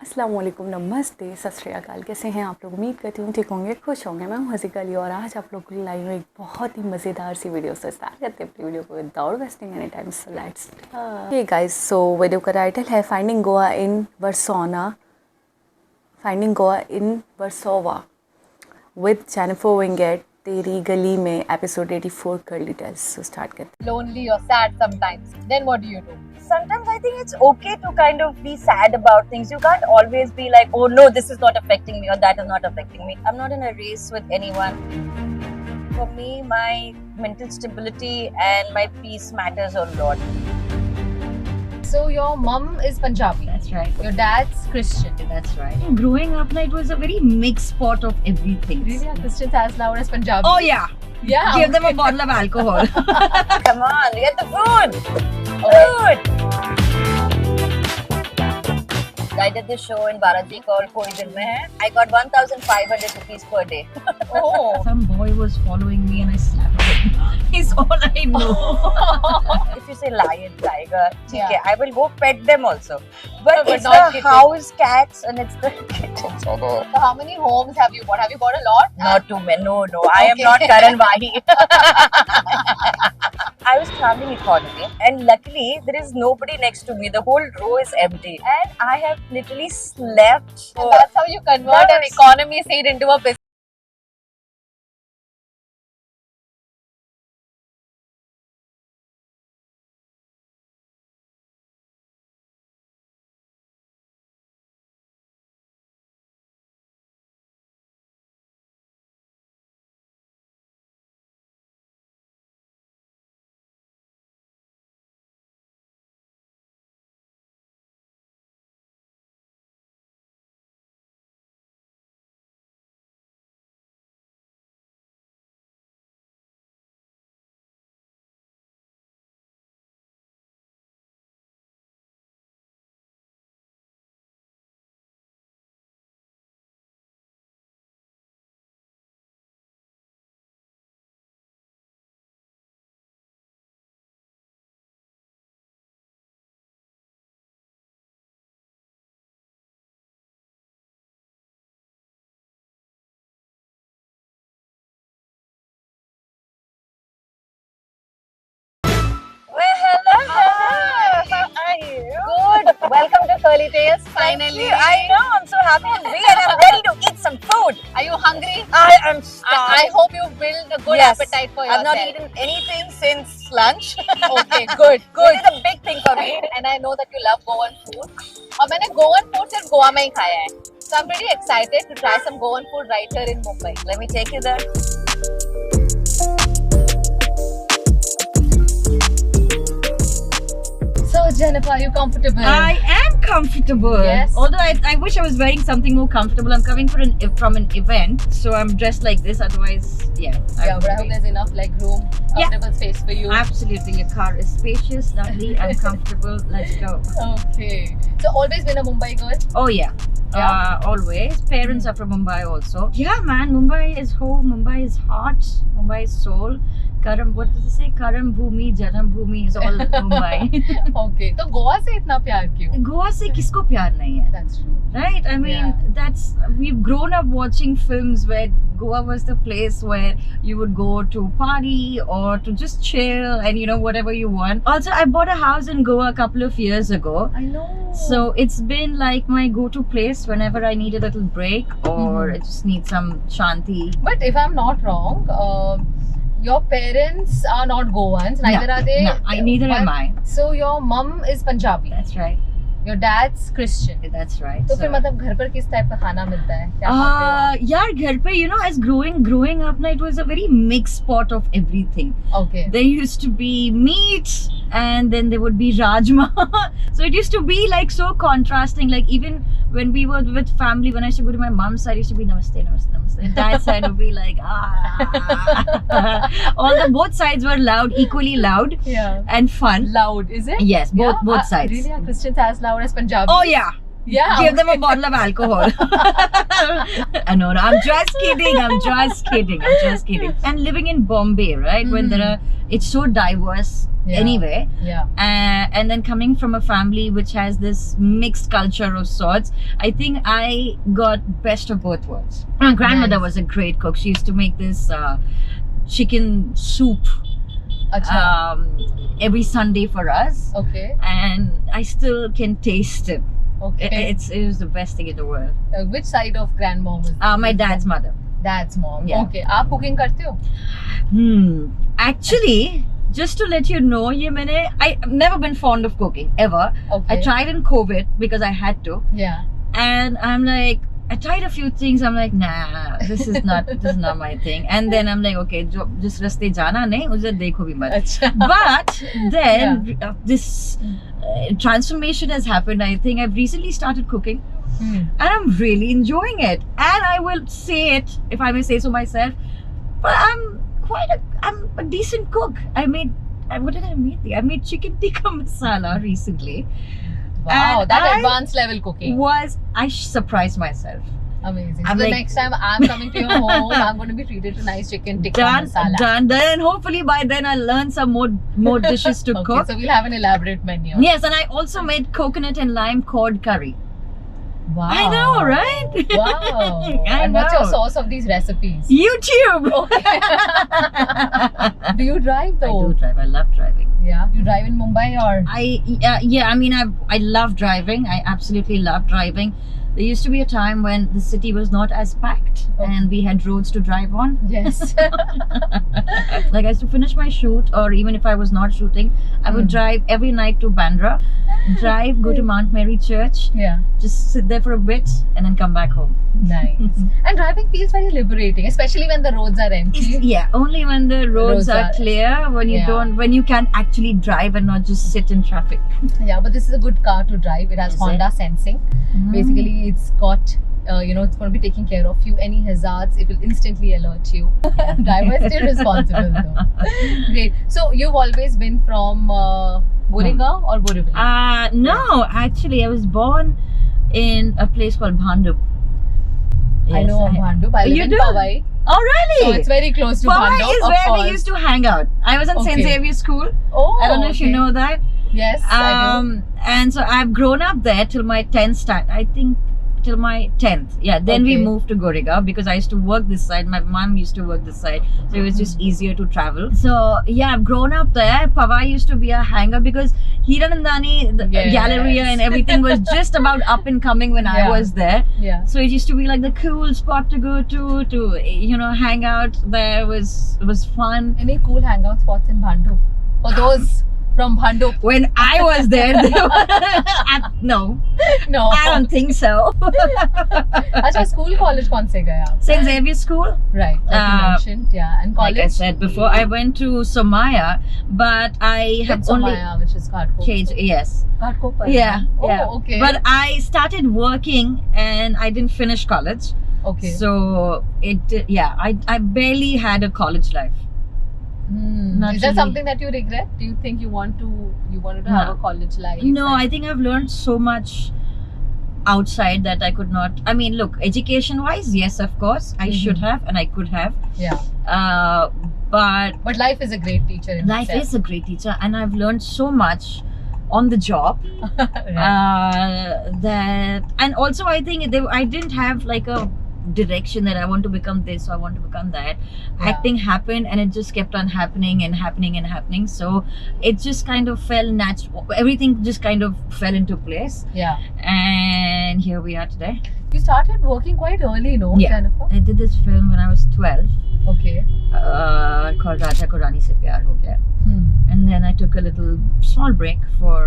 अस्सलाम वालेकुम, नमस्ते, सत श्री अकाल। कैसे हैं आप लोग? उम्मीद करती हूँ ठीक होंगे, खुश होंगे। मैं हूँ हज़ेकah और आज आप लोग को लाई हूँ एक बहुत ही मज़ेदार सी वीडियो। से स्टार्ट करते हैं अपनी वीडियो को without wasting any time. So let's hey guys, so video का टाइटल है finding Goa in Versova with Jennifer Wingate तेरी गली में एपिसोड 84 कर डिटेल्स। सो स्टार्ट करते हैं। Lonely or sad sometimes, then what do you do? Sometimes I think it's okay to kind of be sad about things. You can't always be like, oh no, this is not affecting me or that is not affecting me. I'm not in a race with anyone. For me, my mental stability and my peace matters a lot. So your mum is Punjabi. That's right. Your dad's Christian. That's right. Growing up, it was a very mixed pot of everything. Really? Are Christians as loud as Punjabi? Oh yeah. Yeah. Give them a bottle of alcohol. Come on, get the food. Food. I did this show in Bharaji called Koi Dil Mein Hai. I got 1,500 rupees per day. Oh. Some boy was following me and I slapped him. Is all I know. If you say lion, tiger, Yeah. okay, I will go pet them also. But it's not the kittens. house cats and it's the kittens. So how many homes have you bought? Have you bought a lot? Not too many. No. I am Okay. not Karan Wahi. I was traveling economy and luckily there is nobody next to me. The whole row is empty and I have literally slept. And that's how you convert an Yes. economy seat into a business. Well, hello. How are you? Good. Welcome to Curly Tales. Finally. I know. I'm so happy to be and I'm ready to eat some food. Are you hungry? I am I starving. hope you built a good Yes. appetite for I've yourself. not eaten anything since lunch. Okay, good. Good. It's a big thing for me. And I know that you love Goan food. और मैंने Goan food सिर्फ गोवा में ही खाया है. So I'm pretty excited to try some Goan food right here in Mumbai. Let me take you there. So Jennifer, are you comfortable? I am comfortable. Yes. Although I wish I was wearing something more comfortable. I'm coming from an event, so I'm dressed like this. Otherwise, yeah. Yeah, but I hope there's enough leg room, comfortable space for you. Absolutely. Your car is spacious, lovely. I'm comfortable. Let's go. Okay. So always been a Mumbai girl? Oh yeah. Yeah? Always. Parents are from Mumbai also. Yeah, man. Mumbai is home. Mumbai is heart. Mumbai is soul. Karam, what does it say? Karam Bhumi, Janam Bhumi is all Mumbai. Okay. तो गोवा से इतना प्यार क्यों? Goa से किसको प्यार नहीं है? That's true. Right? I mean, we've grown up watching films where Goa was the place where you would go to party or to just chill and whatever you want. Also, I bought a house in Goa a couple of years ago. I know. So it's been like my go-to place whenever I need a little break or I just need some shanti. But if I'm not wrong, your parents are not Goans. Neither are they. No, neither am I. So your mum is Punjabi. That's right. Your dad's Christian. That's right. तो फिर मतलब घर पर किस type का खाना मिलता है? क्या खाते हो आप? यार घर पे as growing up it was a very mixed pot of everything. Okay. There used to be meat and then there would be rajma. So it used to be like so contrasting. Like even when we were with family, when I used to go to my mom's side, it used to be namaste, namaste, namaste. Dad's side would be like both sides were loud, equally loud Yeah. and fun. Loud, is it? Yes, both sides. Really, are Christians as loud as Punjabi? Oh yeah. Yeah. Give them a bottle of alcohol. No, I'm just kidding. And living in Bombay, right? When it's so diverse anyway. Yeah. And then coming from a family which has this mixed culture of sorts, I think I got best of both worlds. My grandmother Nice. was a great cook. She used to make this chicken soup Acha. every Sunday for us, Okay. and I still can taste it. Okay. It was the best thing in the world. Which side of grandmom is My dad's mother. Dad's mom. Yeah. Okay. आप cooking करते हो? Actually, just to let you know, I've never been fond of cooking ever. Okay. I tried in COVID because I had to, Yeah. and I'm like, I tried a few things. I'm like, nah, this is not my thing. And then I'm like, okay, just raste jana nahi, usse dekho bhi mat. Acha. But then this transformation has happened. I think I've recently started cooking, and I'm really enjoying it. And I will say it, if I may say so myself, but I'm a decent cook. What did I make? I made chicken tikka masala recently. Wow, And that I advanced level cooking. I surprised myself. Amazing. So I'm the like- next time I'm coming to your home, I'm going to be treated to nice chicken tikka masala. Done. Then hopefully by then I'll learn some more dishes to Okay, cook. so we'll have an elaborate menu. Yes, and I also made coconut and lime curd curry. Wow. I know, right? Wow. I And what's your know. source of these recipes? YouTube. Do you drive I though? do drive. I love driving. Yeah. You drive in Mumbai or? I love driving. I absolutely love driving. There used to be a time when the city was not as packed and we had roads to drive on. Yes. Like I used to finish my shoot, or even if I was not shooting, I would drive every night to Bandra, go to Mount Mary Church, Yeah. just sit there for a bit and then come back home. Nice. And driving feels very liberating, especially when the roads are empty. Yeah, only when the roads are clear, when you can actually drive and not just sit in traffic. Yeah, but this is a good car to drive. It has Is Honda sensing. Basically, it's got, it's going to be taking care of you. Any hazards, it will instantly alert you. Driver is still responsible though. Great. So, you've always been from Goregaon or Borivali? No, actually, I was born in a place called Bhandup. I know of Bhandup. I live You in do? Powai. Oh, really? So, it's very close to Powai Bhandup, is of where course. we used to hang out. I was in St. Okay. Xavier's School. Oh, I don't know if you okay. know that. Yes, I do. And so I've grown up there till my 10th I think till my 10th. Yeah, then we Okay. moved to Goregaon because I used to work this side. My mom used to work this side, so it was just easier to travel. So yeah, I've grown up there. Powai used to be a hangar because Hiranandani, the Yes. Galleria and everything was just about up and coming when I Yeah. was there. Yeah. So it used to be like the cool spot to go to hang out there was fun. Any cool hangout spots in Bhandup? For those from Bhandup? When I was there, no, No. I don't think so. Acha, school, college kaun se gaye aap? St. Xavier's School. Right, like you mentioned, yeah. And college? Like I said before, I went to Somaya, but I have It's only Somaya, which is Ghatkopar. changed. Yes, Ghatkopar. yeah, Oh, yeah. okay. But I started working and I didn't finish college. okay. So I barely had a college life. Not Is that really. something that you regret? Do you think you wanted to have a college life? No, I think I've learned so much outside that I could not. I mean, look, education wise, yes, of course, I should have and I could have. Yeah. But But life is a great teacher in life itself. is a great teacher, and I've learned so much on the job. Right. And also I think I didn't have like a direction that I want to become this or I want to become that. Yeah. Acting happened and it just kept on happening and happening and happening, so it just kind of fell natural. Everything just kind of fell into place, Yeah. and here we are today. You started working quite early, no, Yeah. Jenifer? I did this film when I was 12, Okay. called Raja Ko Rani Se Pyar Ho Gaya, and then I took a little small break for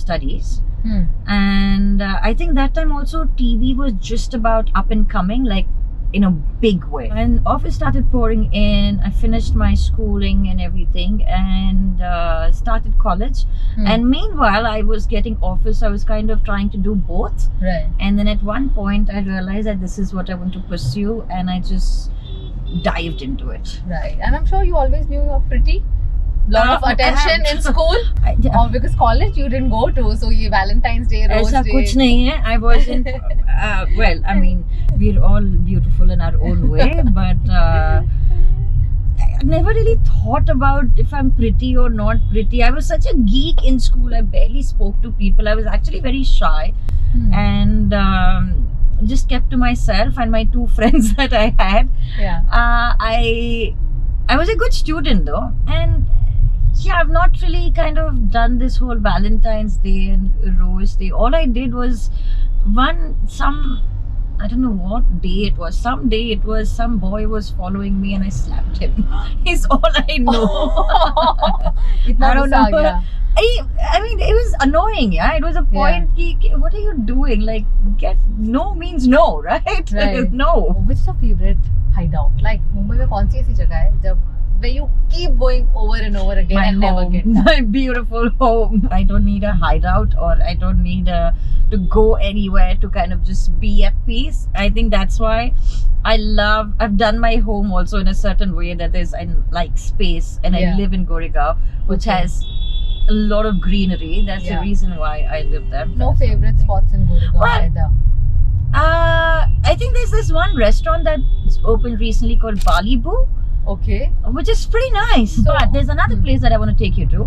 studies. And I think that time also TV was just about up and coming, like in a big way. And offers started pouring in. I finished my schooling and everything and started college. And meanwhile, I was getting offers. I was kind of trying to do both. Right. And then at one point, I realized that this is what I want to pursue, and I just dived into it. Right. And I'm sure you always knew you're pretty. Lot of attention in school. Or because college you didn't go to, so ये Valentine's Day, Rose ऐसा Day. कुछ नहीं है. I wasn't. Well, I mean, we're all beautiful in our own way, but never really thought about if I'm pretty or not pretty. I was such a geek in school. I barely spoke to people. I was actually very shy, and just kept to myself and my two friends that I had. Yeah. I was a good student though, and yeah, I've not really kind of done this whole Valentine's Day and Rose Day. All I did was I don't know what day it was. Some day it was some boy was following me and I slapped him. Is all I know. I don't know. I mean, it was annoying, yeah. It was a point. What are you doing? Like, no means no, right? No. Which is your favorite hideout? Like, Mumbai में कौन सी ऐसी जगह है where you keep going over and over again and never get done? My beautiful home. I don't need a hideout, or I don't need to go anywhere to kind of just be at peace. I think that's why I've done my home also in a certain way that I like space, and I live in Goregaon, which has a lot of greenery. That's the reason why I live there. No favorite spots in Goregaon either? I think there's this one restaurant that's opened recently called Balibu. Okay. Which is pretty nice. But there's another place that I want to take you to,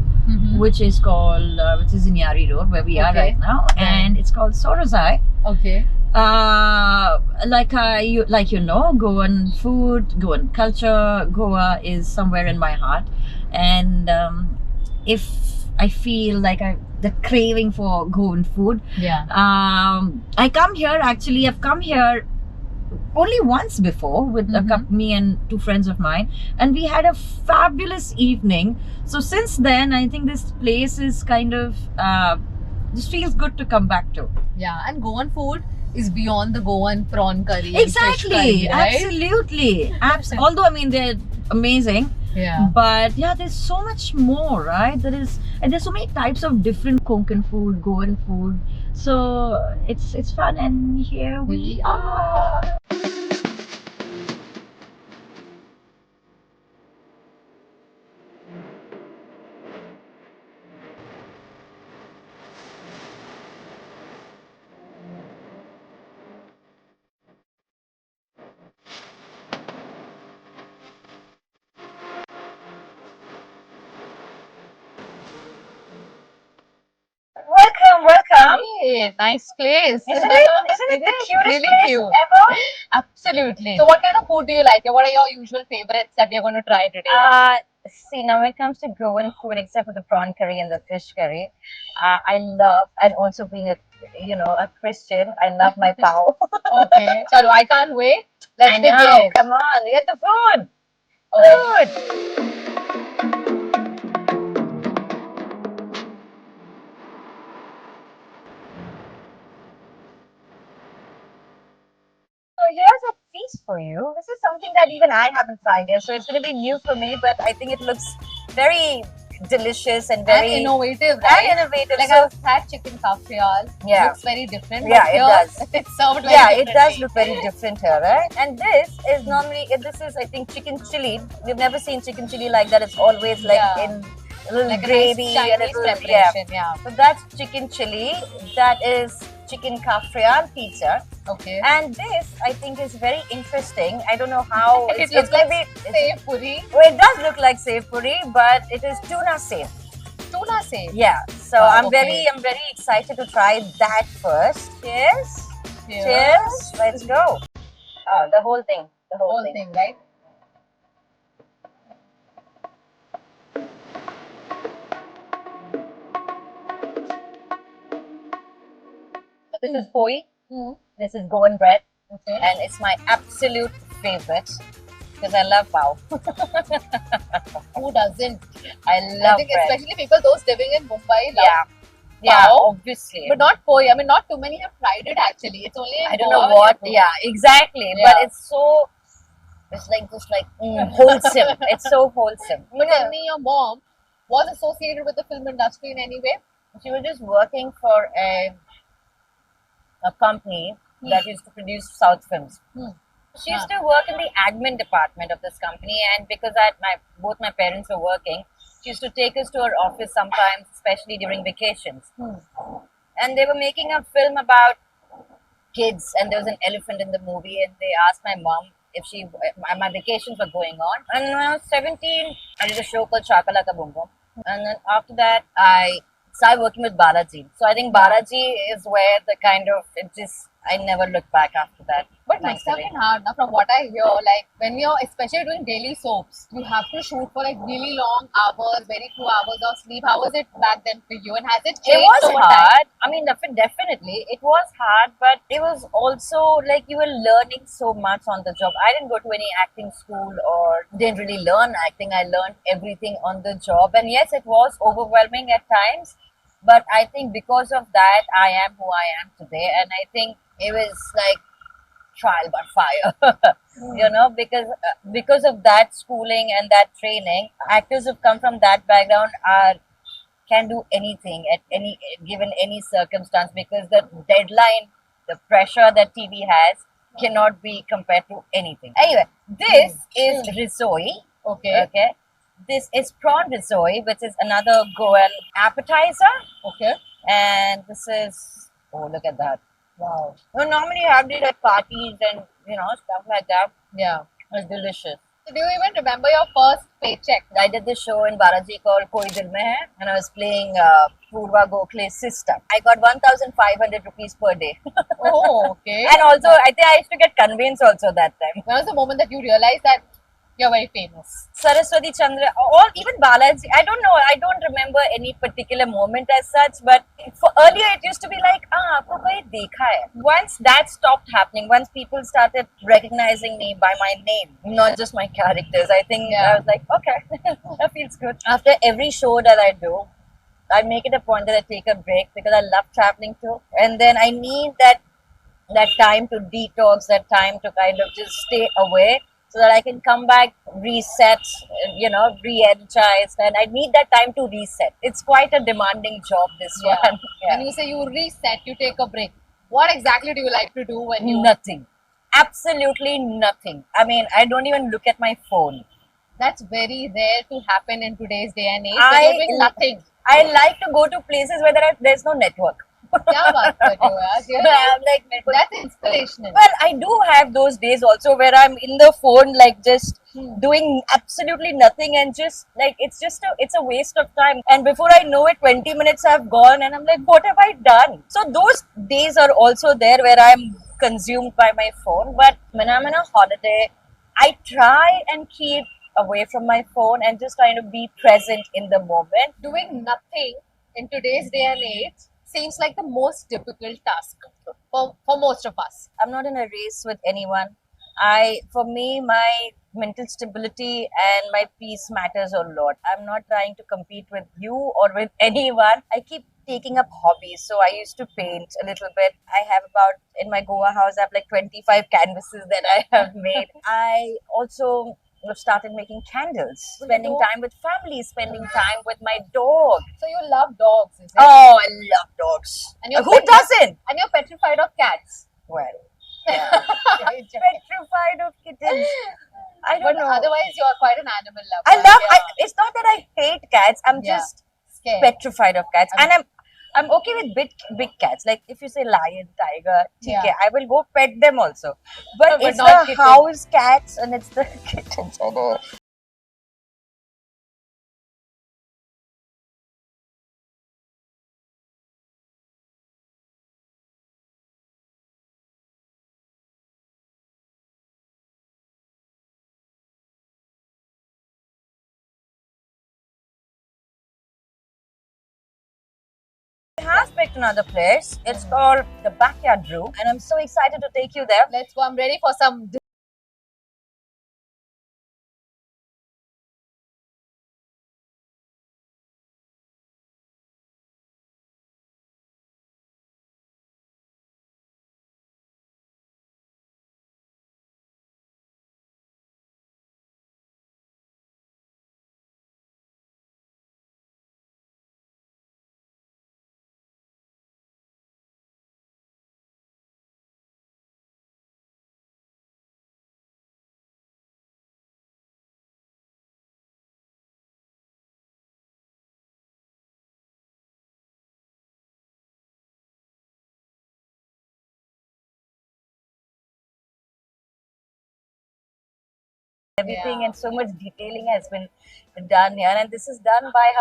which is called, which is in Yari Road, where we are right now, and it's called Sorozai. Okay. Like you know, Goan food, Goan culture, Goa is somewhere in my heart, and if I feel like the craving for Goan food, I come here. Actually, I've come here only once before with me and two friends of mine, and we had a fabulous evening. So since then, I think this place is kind of just feels good to come back to. Yeah, and Goan food is beyond the Goan prawn curry. Exactly, and fish curry, right? Absolutely. Although I mean they're amazing. Yeah. But yeah, there's so much more, right? There's so many types of different Konkan food, Goan food. So it's fun, and here we are. Welcome. Hey, nice place. Isn't it the cutest really place cute. ever? Absolutely. So what kind of food do you like? What are your usual favorites that we are going to try today? See, now when it comes to Goan food, except for the prawn curry and the fish curry, I love, and also being a Christian, I love my pao. Okay. So I can't wait. Let's begin. Come on, get the food. Food. So here's a piece for you. This is something that even I haven't tried yet, so it's going to be new for me. But I think it looks very delicious and very innovative, right? And innovative. Like so, I've had chicken kafrial. Yeah. Looks very different. Yeah, it does. It's served very yeah, it differently. does look very different here, right? And this is I think, chicken chili. We've never seen chicken chili like that. It's always like in a little like gravy a nice and a Chinese little preparation. Yeah. So that's chicken chili. That is chicken kafrial pizza. Okay. And this, I think, is very interesting. I don't know how it looks like sev puri. Well, it does look like sev puri, but it is tuna sev. Tuna sev. Yeah. So I'm very excited to try that first. Cheers. Cheers. Let's go. Oh, the whole thing. The whole thing, right? This is poi. This is Goan bread. Okay. And it's my absolute favorite because I love pao. Who doesn't? I love think bread. Especially people those living in Mumbai love pao. Yeah, obviously. But not poi. I mean, not too many have tried it actually. It's only in I don't know what. Yeah, exactly. Yeah. But it's just like wholesome. It's so wholesome. But tell me, your mom was associated with the film industry in any way? She was just working for a company that used to produce South films. She used to work in the admin department of this company, and because both my parents were working, she used to take us to her office sometimes, especially during vacations. And they were making a film about kids, and there was an elephant in the movie, and they asked my mom if she, my vacations were going on. And when I was 17, I did a show called Shakalaka Boom Boom. And then after that, I started working with Balaji. So I think Balaji is where the kind of, it just, I never looked back after that. But must have been hard, now, from what I hear. Like when you're especially doing daily soaps, you have to shoot for like really long hours, very few hours of sleep. How was it back then for you? And has it changed It was over hard. time? I mean, definitely, it was hard, but it was also like you were learning so much on the job. I didn't go to any acting school or didn't really learn acting. I learned everything on the job. And yes, it was overwhelming at times, but I think because of that, I am who I am today. And I think it was like trial by fire. You know, because of that schooling and that training, actors who've come from that background can do anything at any given any circumstance, because the deadline, the pressure that TV has cannot be compared to anything. Anyway, this is risoi. Okay, this is prawn risoi, which is another Goan appetizer. Okay. And this is, oh, look at that. Wow. Well, normally you have these at parties and stuff like that. Yeah. It's delicious. So do you even remember your first paycheck? I did this show in Balaji called Koi Dil Mein Hai, and I was playing Purva Gokhale's sister. I got 1,500 rupees per day. Oh, okay. And also, I think I used to get conveyance also that time. When was the moment that you realized that you're very famous? Saraswati Chandra, or even Balaji. I don't know. I don't remember any particular moment as such. But for earlier, it used to be like, aapko kahin dekha hai. Once that stopped happening, once people started recognizing me by my name, not just my characters, I think I was like, okay, that feels good. After every show that I do, I make it a point that I take a break because I love traveling too. And then I need that time to detox, that time to kind of just stay away, so that I can come back, reset, re-energized, and I need that time to reset. It's quite a demanding job, this one. Yeah. And you say you reset, you take a break. What exactly do you like to do when you... Nothing. Absolutely nothing. I mean, I don't even look at my phone. That's very rare to happen in today's day and age. You're doing nothing. I like to go to places where there's no network. Kya baat kar rahe ho yaar? Really? I'm like, that's inspirational. Well, I do have those days also where I'm in the phone, like just doing absolutely nothing, and just like it's a waste of time. And before I know it, 20 minutes have gone, and I'm like, what have I done? So those days are also there where I'm consumed by my phone. But when I'm on a holiday, I try and keep away from my phone and just kind of be present in the moment. Doing nothing in today's day and age seems like the most difficult task for most of us. I'm not in a race with anyone. For me, my mental stability and my peace matters a lot. I'm not trying to compete with you or with anyone. I keep taking up hobbies. So I used to paint a little bit. I have in my Goa house, I have like 25 canvases that I have made. I also started making candles, spending time with family, spending time with my dog. So you love dogs, is it? Oh, I love dogs. And who doesn't? And you're petrified of cats. Well, yeah. Petrified of kittens. I don't know. Otherwise, you're quite an animal lover. It's not that I hate cats. I'm just scared. Petrified of cats. And I'm okay with big cats. Like if you say lion, tiger, okay, I will go pet them also. But it's the house cats and it's the kittens. I have picked another place. It's called the Backyard Brew, and I'm so excited to take you there. Let's go. I'm ready for some everything, and so much detailing has been done here, and this is done by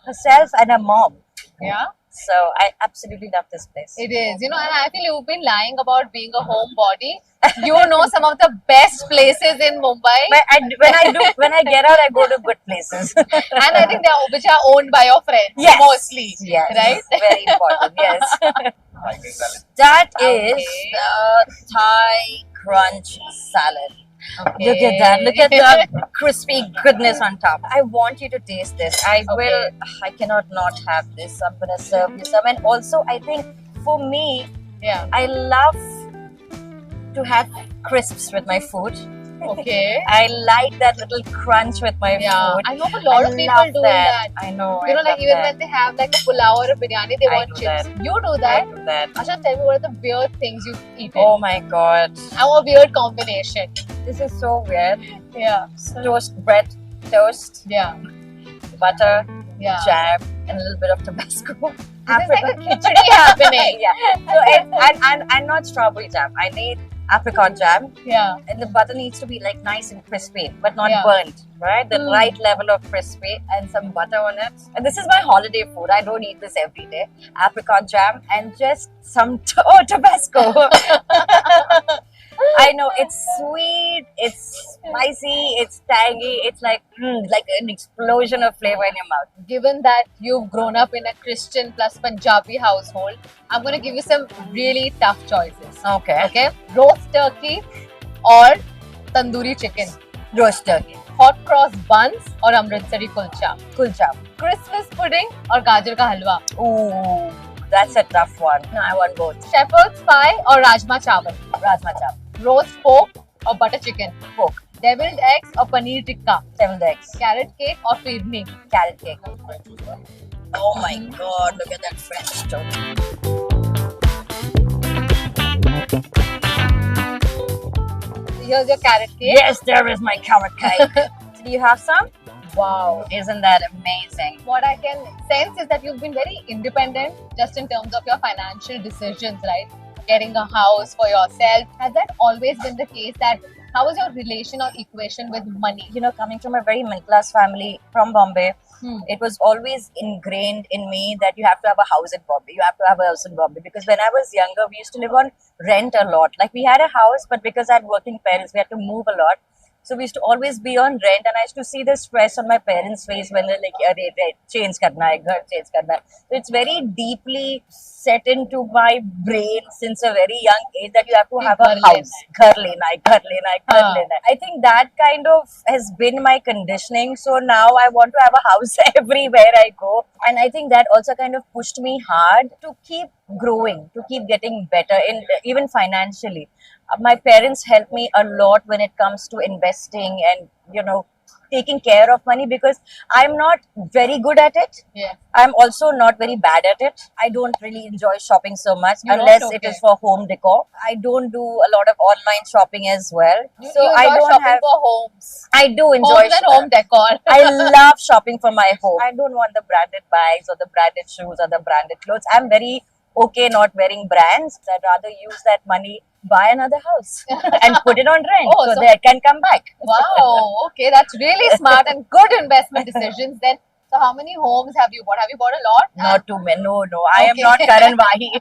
herself and her mom. Yeah. So I absolutely love this place. It is, and I feel you've been lying about being a homebody. You know some of the best places in Mumbai. But when I get out, I go to good places. And I think which are owned by your friends. Yes. Mostly. Yes. Right? Very important. Yes. That is Thai crunch salad. Okay. Look at that. Look at the crispy goodness on top. I want you to taste this. I cannot not have this. I'm going to serve you some. And also, I think for me, I love to have crisps with my food. Okay. I like that little crunch with my food. I know a lot of people do that. I know. Like even when they have like a pulao or a biryani, they want chips. You do that? I do that. Asha, tell me what are the weird things you've eaten? Oh my god. I'm a weird combination. This is so weird. Yeah. Bread toast. Yeah. Butter. Yeah. Jam. And a little bit of Tabasco. This is like a khichdi happening. So and not strawberry jam. I need apricot jam. Yeah. And the butter needs to be like nice and crispy, but not burnt, right? The right level of crispy, and some butter on it. And this is my holiday food. I don't eat this every day. Apricot jam and just some Tabasco. I know, it's sweet, it's spicy, it's tangy, it's like an explosion of flavor in your mouth. Given that you've grown up in a Christian plus Punjabi household, I'm going to give you some really tough choices. Okay. Roast turkey or tandoori chicken. Roast turkey. Hot cross buns or Amritsari kulcha. Kulcha. Christmas pudding or gajar ka halwa. Ooh, that's a tough one. No, I want both. Shepherd's pie or rajma chawal. Rajma chawal. Roast pork or butter chicken. Pork. Deviled eggs or paneer tikka. Deviled eggs. Carrot cake or firni. Carrot cake. Oh my god, look at that French toast. Here's your carrot cake. Yes, there is my carrot cake. Do you have some? Wow. Isn't that amazing? What I can sense is that you've been very independent just in terms of your financial decisions, right? Getting a house for yourself. Has that always been the case? How was your relation or equation with money? Coming from a very middle class family from Bombay, it was always ingrained in me that you have to have a house in Bombay. You have to have a house in Bombay. Because when I was younger, we used to live on rent a lot. Like we had a house, but because I had working parents, we had to move a lot. So we used to always be on rent, and I used to see the stress on my parents' face when they're like, change karna hai, ghar change karna hai. So it's very deeply set into my brain since a very young age that you have to have a house. Ghar lena hai, ghar lena hai, ghar lena hai. I think that kind of has been my conditioning. So now I want to have a house everywhere I go. And I think that also kind of pushed me hard to keep growing, to keep getting better, even financially. My parents helped me a lot when it comes to investing and, taking care of money, because I'm not very good at it. Yeah. I'm also not very bad at it. I don't really enjoy shopping so much unless it is for home decor. I don't do a lot of online shopping as well. So I don't shopping for homes. I do enjoy homes and home decor. I love shopping for my home. I don't want the branded bags or the branded shoes or the branded clothes. I'm very okay not wearing brands. I'd rather use that money, buy another house and put it on rent so they can come back. Wow, okay, that's really smart and good investment decisions then. So how many homes have you bought? Have you bought a lot? Not too many. No. I am not Karan Wahi.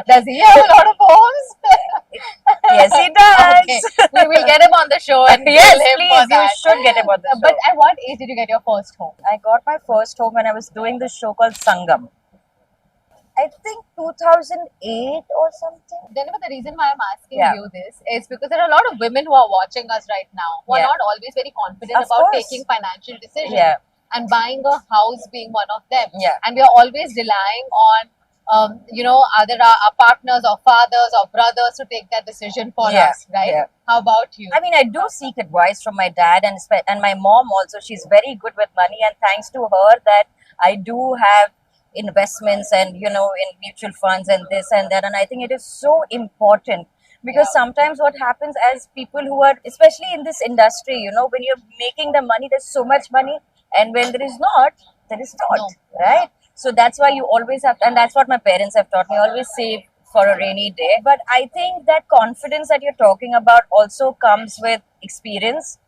Does he have a lot of homes? Yes, he does. Okay. We will get him on the show and yes, please, you should get him on the show. But at what age did you get your first home? I got my first home when I was doing this show called Sangam. I think 2008 or something. Jennifer, the reason why I'm asking you this is because there are a lot of women who are watching us right now who are not always very confident about taking financial decisions. Yeah. And buying a house being one of them. Yeah. And we are always relying on either our partners or fathers or brothers to take that decision for us, right? Yeah. How about you? I mean, I do seek advice from my dad and my mom also. She's very good with money, and thanks to her that I do have investments and, in mutual funds and this and that. And I think it is so important because sometimes what happens as people who are, especially in this industry, when you're making the money, there's so much money. And when there is not, right? So that's why you always have, and that's what my parents have taught me, always save for a rainy day. But I think that confidence that you're talking about also comes with experience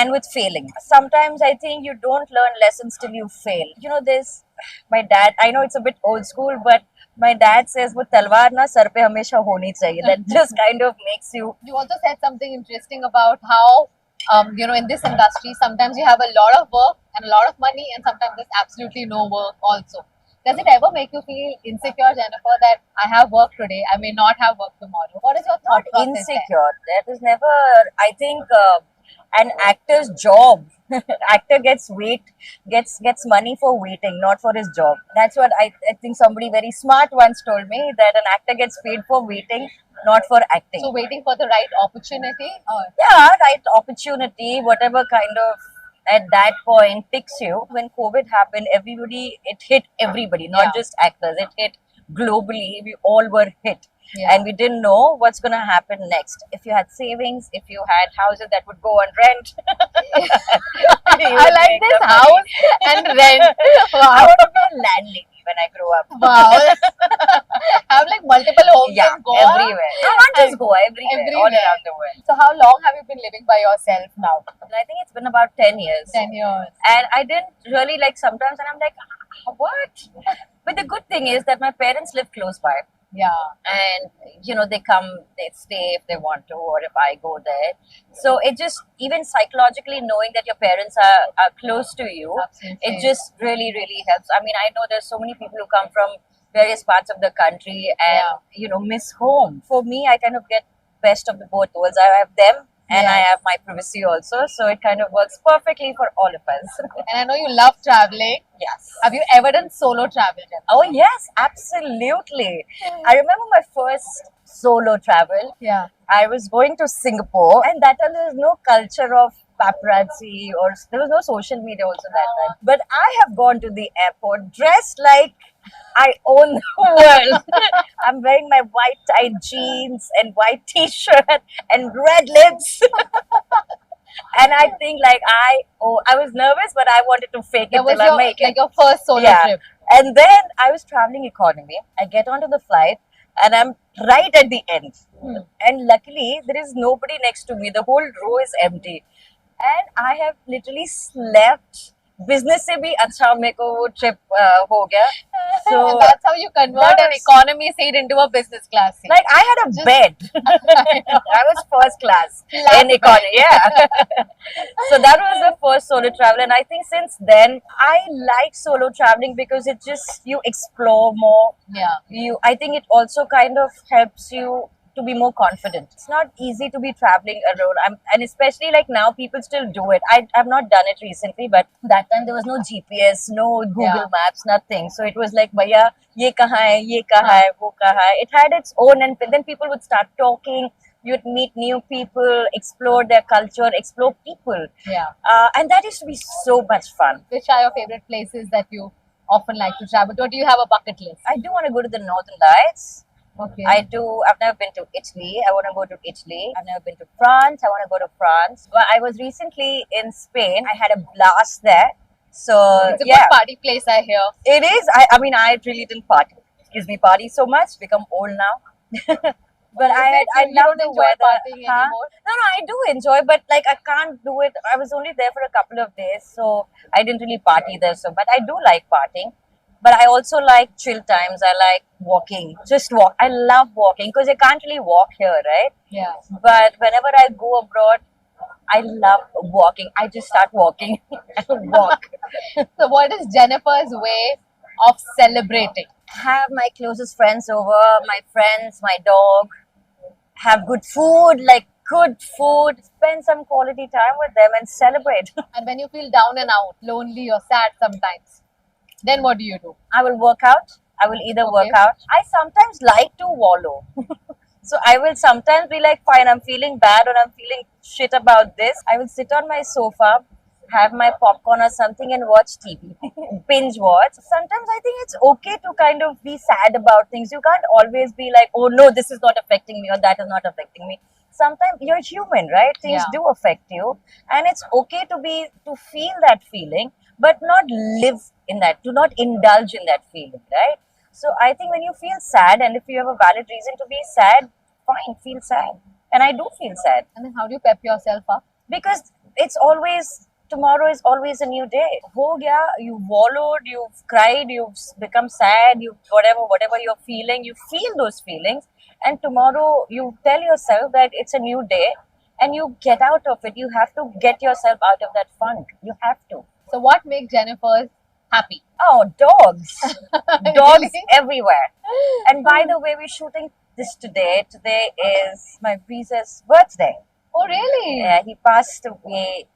and with failing. Sometimes I think you don't learn lessons till you fail. You know, this, my dad, I know it's a bit old school, but my dad says, "वो तलवार ना sir पे हमेशा होनी चाहिए." That just kind of makes you. You also said something interesting about how, in this industry, sometimes you have a lot of work and a lot of money, and sometimes there's absolutely no work also. Does it ever make you feel insecure, Jenifer, that I have work today, I may not have work tomorrow? What is your thought Not process insecure. That is never. I think an actor's job. Actor gets money for waiting, not for his job. That's what I think somebody very smart once told me, that an actor gets paid for waiting, not for acting. So waiting for the right opportunity? Or Yeah, right opportunity, whatever kind of at that point picks you. When COVID happened, it hit everybody, not Yeah. just actors. It hit globally. We all were hit. Yeah. And we didn't know what's going to happen next. If you had savings, if you had houses that would go on rent. I like this house and rent. I Wow. want to be a landlady when I grow up. Wow. Have like multiple homes Yeah, in Goa. everywhere. No, not just Goa, everywhere, all Everywhere. around the world. So how long have you been living by yourself now? I think it's been about 10 years. 10 years. And I didn't really like sometimes, and I'm like, what? But the good thing is that my parents live close by. Yeah. And they come, they stay if they want to, or if I go there. So it just, even psychologically knowing that your parents are close to you, Absolutely. it just really, really helps. I mean, I know there's so many people who come from various parts of the country and miss home. For me, I kind of get best of the both worlds. I have them and I Yes. have my privacy also, so it kind of works perfectly for all of us. And I know you love traveling. Yes. Have you ever done solo travel? Jenifer? Oh yes, absolutely. I remember my first solo travel. Yeah. I was going to Singapore, and that time there was no culture of paparazzi, or there was no social media also that time. But I have gone to the airport dressed like I own the world. I'm wearing my white tight jeans and white t-shirt and red lips. And I think I was nervous, but I wanted to fake it That was till I make it. like your first solo Yeah. trip. And then I was traveling economy. I get onto the flight and I'm right at the end. And luckily, there is nobody next to me. The whole row is empty. And I have literally slept. Business se bhi acha mere ko wo trip ho gaya. So And that's how you convert that an was- economy seat into a business class seat. I had a bed. I was first class in economy. Yeah. So that was the first solo travel, and I think since then I like solo traveling because it just, you explore more. Yeah. I think it also kind of helps you to be more confident. It's not easy to be traveling alone, and especially now people still do it. I've not done it recently, but that time there was no GPS, no Google Yeah. Maps, nothing. So it was like, "Bhaiya, ye kahan hai, ye kahan hai, wo kahan hai." It had its own, and then people would start talking. You'd meet new people, explore their culture, explore people, Yeah. and that used to be so much fun. Which are your favorite places that you often like to travel to? Or do you have a bucket list? I do want to go to the Northern Lights. Okay. I do. I've never been to Italy. I want to go to Italy. I've never been to France. I want to go to France. Well, I was recently in Spain. I had a blast there. So It's a yeah, good party place, I hear. it is. I mean, I really didn't party. Excuse me, party so much. Become old now. But Is it? I You love don't the enjoy weather. partying anymore? No, I do enjoy, but I can't do it. I was only there for a couple of days, so I didn't really party there. So, but I do like partying. But I also like chill times. I like walking. Just walk. I love walking because I can't really walk here, right? Yeah. But whenever I go abroad, I love walking. I just start walking. I walk. So what is Jenifer's way of celebrating? Have my closest friends over, my friends, my dog. Have good food, spend some quality time with them and celebrate. And when you feel down and out, lonely or sad sometimes, then what do you do? I will work out. I will either work Okay. out. I sometimes like to wallow. So I will sometimes be like, fine, I'm feeling bad or I'm feeling shit about this. I will sit on my sofa, have my popcorn or something and watch TV. Binge watch. Sometimes I think it's okay to kind of be sad about things. You can't always be like, oh no, this is not affecting me or that is not affecting me. Sometimes you're human, right? Things Yeah. do affect you. And it's okay to feel that feeling, but not live in that, to not indulge in that feeling, right? So I think when you feel sad, and if you have a valid reason to be sad, fine, feel sad. And I do feel sad. And then how do you pep yourself up? Because it's always, tomorrow is always a new day. Ho gaya, you've wallowed, you've cried, you've become sad, you whatever you're feeling, you feel those feelings, and tomorrow you tell yourself that it's a new day, and you get out of it. You have to get yourself out of that funk. You have to. So what makes Jenifer happy? Oh, dogs. Dogs Really? everywhere. And by the way, we're shooting this today. Today is my Breeze's birthday. Oh, really? Yeah, he passed away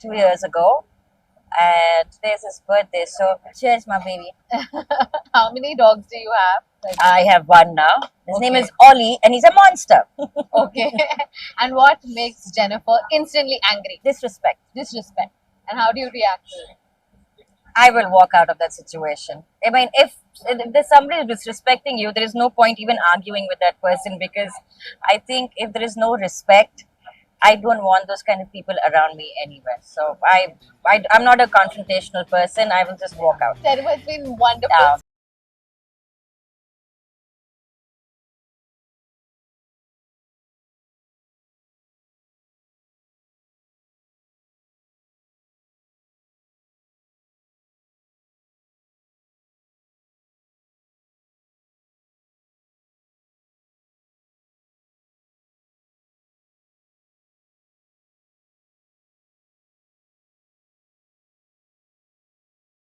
2 years ago, and today's his birthday. So cheers, my baby. How many dogs do you have? Like, I have one now. His name Okay. is Ollie, and he's a monster. okay. And what makes Jenifer instantly angry? Disrespect. Disrespect. And how do you react to it? I will walk out of that situation. I mean, if there's somebody disrespecting you, there is no point even arguing with that person, because I think if there is no respect, I don't want those kind of people around me anywhere. So I'm not a confrontational person. I will just walk out. Tere, it's been wonderful.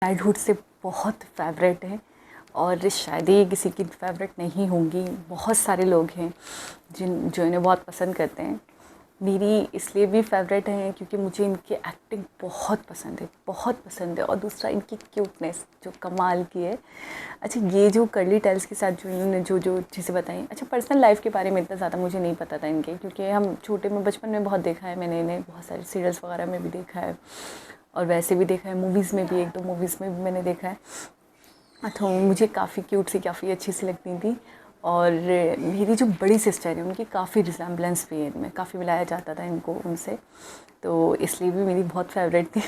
Childhood से बहुत favourite है, और शायद ही किसी की favourite नहीं होंगी। बहुत सारे लोग हैं जो इन्हें बहुत पसंद करते हैं। मेरी इसलिए भी फेवरेट हैं क्योंकि मुझे इनकी एक्टिंग बहुत पसंद है, बहुत पसंद है। और दूसरा इनकी क्यूटनेस जो कमाल की है। अच्छा, ये जो कर्ली टेल्स के साथ जो इन्होंने जो चीज़ें बताई, अच्छा पर्सनल लाइफ के बारे में इतना ज़्यादा मुझे नहीं पता था इनके, क्योंकि हम छोटे में बचपन में बहुत देखा है मैंने इन्हें, बहुत सारे सीरियल्स वगैरह में भी देखा है, और वैसे भी देखा है, मूवीज़ में भी 1-2 मूवीज़ में भी मैंने देखा है। तो मुझे काफ़ी क्यूट सी, काफ़ी अच्छी सी लगती थी। और मेरी जो बड़ी सिस्टर है उनकी काफ़ी रिजेम्बलेंस भी है इनमें, काफ़ी मिलाया जाता था इनको उनसे, तो इसलिए भी मेरी बहुत फेवरेट थी।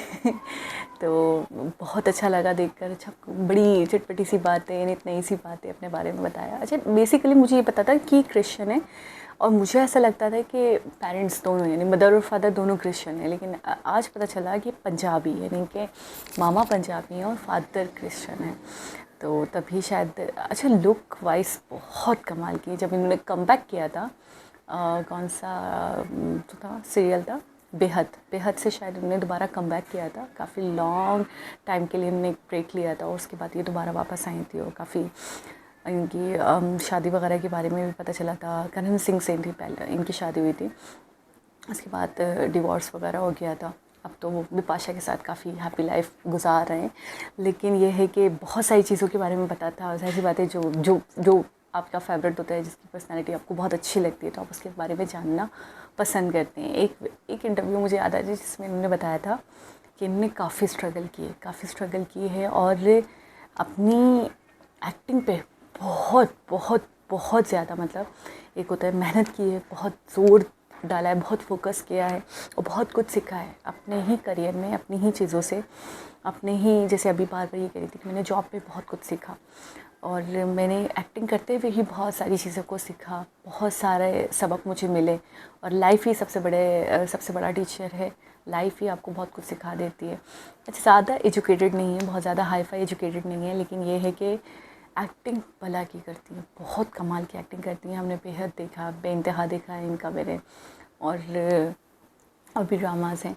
तो बहुत अच्छा लगा देखकर। अच्छा, बड़ी चटपटी सी बातें, इतनी नई सी बातें अपने बारे में बताया। अच्छा, बेसिकली मुझे ये पता था कि क्रिश्चियन है, और मुझे ऐसा लगता था कि पेरेंट्स दोनों यानी मदर और फादर दोनों क्रिश्चियन हैं, लेकिन आज पता चला कि पंजाबी यानी कि मामा पंजाबी हैं और फादर क्रिश्चियन हैं। तो तभी शायद, अच्छा लुक वाइज बहुत कमाल की। जब इन्होंने कमबैक किया था, कौन सा तो था सीरियल था, बेहद से शायद उन्होंने दोबारा कमबैक किया था। काफ़ी लॉन्ग टाइम के लिए उन्होंने एक ब्रेक लिया था, और उसके बाद ये दोबारा वापस आई थी, और काफ़ी इनकी शादी वगैरह के बारे में भी पता चला था। करण सिंह से थी पहले इनकी शादी हुई थी, उसके बाद डिवोर्स वगैरह हो गया था। अब तो वो बिपाशा के साथ काफ़ी हैप्पी लाइफ गुजार रहे हैं। लेकिन ये है कि बहुत सारी चीज़ों के बारे में पता था, और ऐसी बातें जो आपका फेवरेट होता है, जिसकी पर्सनैलिटी आपको बहुत अच्छी लगती है, तो आप उसके बारे में जानना पसंद करते हैं। एक इंटरव्यू मुझे याद आ जाए जिसमें इन्होंने बताया था कि इन्होंने काफ़ी स्ट्रगल की है, और अपनी एक्टिंग पे बहुत ज़्यादा, मतलब एक होता है मेहनत की है, बहुत ज़ोर डाला है, बहुत फोकस किया है, और बहुत कुछ सीखा है अपने ही करियर में, अपनी ही चीज़ों से, अपने ही, जैसे अभी बार ये कह रही थी कि मैंने जॉब पे बहुत कुछ सीखा, और मैंने एक्टिंग करते हुए ही बहुत सारी चीज़ों को सीखा, बहुत सारे सबक मुझे मिले। और लाइफ ही सबसे बड़ा टीचर है, लाइफ ही आपको बहुत कुछ सिखा देती है। अच्छा, ज़्यादा एजुकेटेड नहीं है, बहुत ज़्यादा हाई फाई एजुकेटेड नहीं है, लेकिन ये है कि एक्टिंग भला की करती है, बहुत कमाल की एक्टिंग करती हैं। हमने बेहद देखा, बेइंतहा देखा है इनका मेरे, और भी ड्रामाज़ हैं,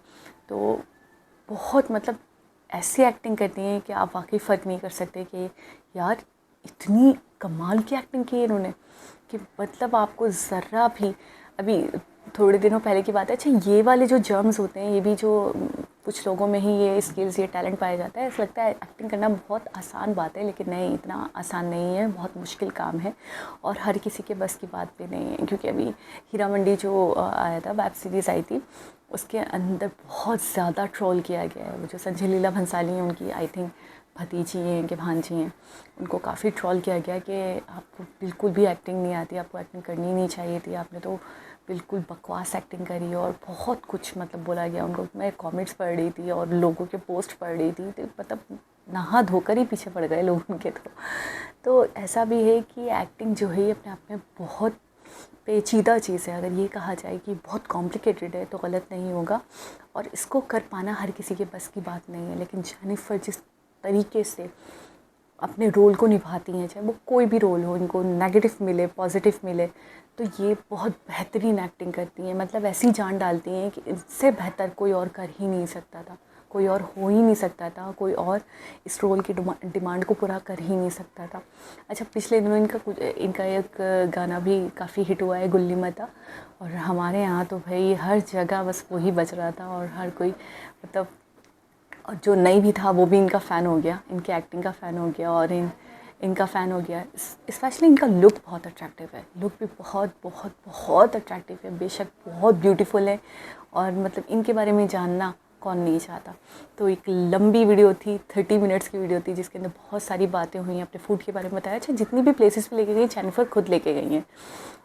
तो बहुत मतलब ऐसी एक्टिंग करती हैं कि आप वाकई फ़र्क नहीं कर सकते कि यार इतनी कमाल की एक्टिंग की है इन्होंने, कि मतलब आपको ज़रा भी, अभी थोड़े दिनों पहले की बात है। अच्छा, ये वाले जो जर्म्स होते हैं, ये भी जो कुछ लोगों में ही ये स्किल्स, ये टैलेंट पाया जाता है। ऐसा लगता है एक्टिंग करना बहुत आसान बात है, लेकिन नहीं, इतना आसान नहीं है, बहुत मुश्किल काम है, और हर किसी के बस की बात भी नहीं है। क्योंकि अभी हीरा मंडी जो आया था, वेब सीरीज़ आई थी, उसके अंदर बहुत ज़्यादा ट्रोल किया गया है। वो जो संजय लीला भंसाली हैं, उनकी आई थिंक भतीजी हैं कि भांजी हैं, उनको काफ़ी ट्रोल किया गया कि आपको बिल्कुल भी एक्टिंग नहीं आती, आपको एक्टिंग करनी नहीं चाहिए थी, आपने तो बिल्कुल बकवास एक्टिंग करी, और बहुत कुछ मतलब बोला गया उनको। मैं कमेंट्स पढ़ रही थी और लोगों के पोस्ट पढ़ रही थी, तो मतलब नहा धोकर ही पीछे पड़ गए लोग उनके। तो ऐसा भी है कि एक्टिंग जो है अपने आप में बहुत पेचीदा चीज़ है। अगर ये कहा जाए कि बहुत कॉम्प्लिकेटेड है तो गलत नहीं होगा, और इसको कर पाना हर किसी के बस की बात नहीं है। लेकिन जेनिफर जिस तरीके से अपने रोल को निभाती हैं, चाहे वो कोई भी रोल हो, इनको नेगेटिव मिले पॉजिटिव मिले, तो ये बहुत बेहतरीन एक्टिंग करती हैं। मतलब ऐसी जान डालती हैं कि इससे बेहतर कोई और कर ही नहीं सकता था, कोई और हो ही नहीं सकता था, कोई और इस रोल की डिमांड को पूरा कर ही नहीं सकता था। अच्छा, पिछले दिनों इनका एक गाना भी काफ़ी हिट हुआ है, गुल्ली मता, और हमारे यहाँ तो भाई हर जगह बस वही बज रहा था, और हर कोई मतलब और जो नहीं भी था वो भी इनका फ़ैन हो गया, इनकी एक्टिंग का फ़ैन हो गया, और इनका फ़ैन हो गया। स्पेशली इनका लुक बहुत अट्रैक्टिव है, लुक भी बहुत बहुत बहुत अट्रैक्टिव है। बेशक बहुत ब्यूटीफुल है, और मतलब इनके बारे में जानना कौन नहीं चाहता। तो एक लंबी वीडियो थी, 30 मिनट्स की वीडियो थी, जिसके अंदर बहुत सारी बातें हुई, अपने फूड के बारे में बताया। अच्छा, जितनी भी प्लेसेस पे लेके गई जेनिफर खुद लेके गई हैं,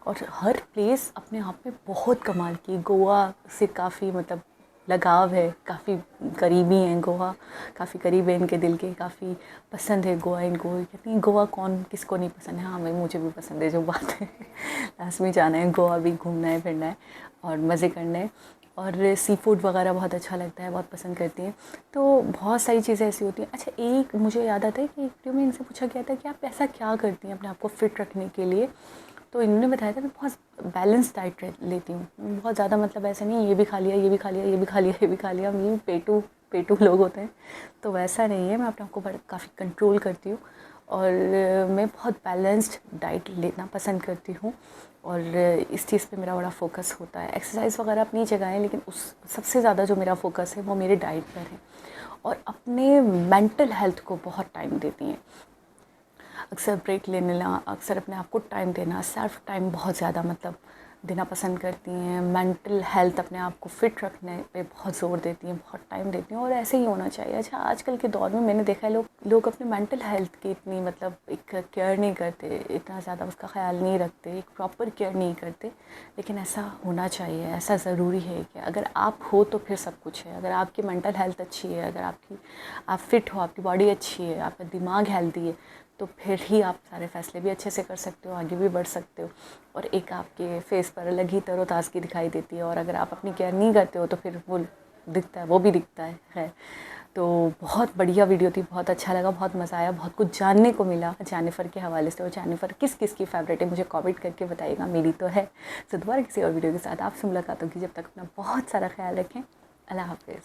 और हर प्लेस अपने आप में बहुत कमाल की। गोवा से काफ़ी मतलब लगाव है, काफ़ी करीबी हैं गोवा, काफ़ी करीब है इनके दिल के, काफ़ी पसंद है गोवा इनको। कहती हैं गोवा कौन किसको नहीं पसंद है। हाँ भाई, मुझे भी पसंद है, जो बात है लास्ट में जाना है गोवा भी, घूमना है फिरना है और मज़े करने हैं, और सी फूड वगैरह बहुत अच्छा लगता है, बहुत पसंद करती हैं। तो बहुत सारी चीज़ें ऐसी होती हैं। अच्छा, एक मुझे याद आता है कि एक वीडियो में इनसे पूछा गया था कि आप ऐसा क्या करती हैं अपने आप को फिट रखने के लिए, तो इन्होंने बताया था मैं बहुत बैलेंस डाइट लेती हूँ, बहुत ज़्यादा मतलब ऐसा नहीं ये भी खा लिया, ये भी खा लिया, ये भी खा लिया, ये भी खा लिया, मैं पेटू लोग होते हैं, तो वैसा नहीं है। मैं अपने आप को काफ़ी कंट्रोल करती हूँ, और मैं बहुत बैलेंस्ड डाइट लेना पसंद करती हूँ, और इस चीज़ पे मेरा बड़ा फोकस होता है। एक्सरसाइज वगैरह अपनी जगह है, लेकिन उस सबसे ज़्यादा जो मेरा फोकस है वो मेरे डाइट पर है, और अपने मेंटल हेल्थ को बहुत टाइम देती हैं। अक्सर ब्रेक लेना, अक्सर अपने आप को टाइम देना, सेल्फ टाइम बहुत ज़्यादा मतलब देना पसंद करती हैं। मेंटल हेल्थ, अपने आप को फिट रखने पे बहुत ज़ोर देती हैं, बहुत टाइम देती हैं, और ऐसे ही होना चाहिए। अच्छा, आजकल के दौर में मैंने देखा है लोग अपने मेंटल हेल्थ की इतनी मतलब एक केयर नहीं करते, इतना ज़्यादा उसका ख्याल नहीं रखते, एक प्रॉपर केयर नहीं करते, लेकिन ऐसा होना चाहिए, ऐसा ज़रूरी है कि अगर आप हो तो फिर सब कुछ है। अगर आपकी मेंटल हेल्थ अच्छी है, अगर आप फिट हो, आपकी बॉडी अच्छी है, आपका दिमाग हेल्दी है, तो फिर ही आप सारे फ़ैसले भी अच्छे से कर सकते हो, आगे भी बढ़ सकते हो, और एक आपके फेस पर अलग ही तरोताज़गी दिखाई देती है। और अगर आप अपनी केयर नहीं करते हो तो फिर वो दिखता है, वो भी दिखता है। तो बहुत बढ़िया वीडियो थी, बहुत अच्छा लगा, बहुत मज़ा आया, बहुत कुछ जानने को मिला जेनिफर के हवाले से। और जेनिफर किस किस की फ़ेवरेट है मुझे कमेंट करके बताइएगा, मेरी तो है। तो दोबारा किसी और वीडियो के साथ आपसे मुलाकात होगी, जब तक अपना बहुत सारा ख्याल रखें। अल्लाह हाफ़िज़।